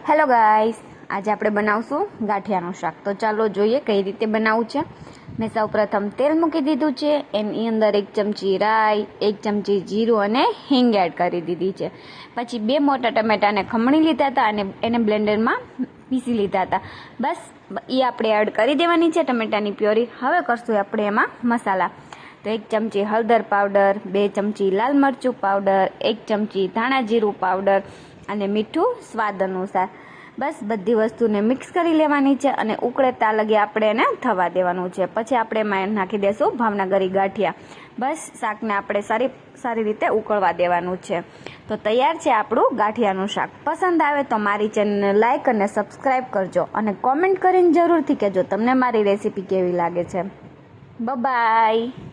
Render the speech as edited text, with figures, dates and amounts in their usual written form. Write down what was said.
Hello guys, આજે આપણે બનાવશું ગાંઠિયાનું શાક. તો ચાલો જોઈએ કઈ રીતે બનાવવું છે. મેં સૌપ્રથમ તેલ મૂકી દીધું છે. એની અંદર 1 ચમચી રાઈ, 1 ચમચી જીરું અને હિંગ એડ કરી દીધી છે. પછી 2 મોટા ટમેટાને ખમણી લીધા હતા અને એને બ્લેન્ડરમાં પીસી લીધા હતા. બસ એ આપણે એડ કરી દેવાની છે ટમેટાની પ્યોરી. હવે કરશું આપણે એમાં મસાલા. તો 1 ચમચી હળદર પાવડર, 2 ચમચી લાલ મરચું પાવડર, 1 ચમચી ધાણા જીરું પાવડર અને મીઠું સ્વાદ અનુસાર. બસ બધી વસ્તુને મિક્સ કરી લેવાની છે અને ઉકળે ત્યાં લગી આપણે એને થવા દેવાનું છે. પછી આપણે એમાં નાખી દઈશું ભાવનગરી ગાંઠિયા. બસ શાકને આપણે સારી રીતે ઉકળવા દેવાનું છે. તો તૈયાર છે આપણું ગાંઠિયાનું શાક. પસંદ આવે તો મારી ચેનલને લાઈક અને સબસ્ક્રાઈબ કરજો અને કોમેન્ટ કરીને જરૂરથી કહેજો તમને મારી રેસીપી કેવી લાગે છે. બાય.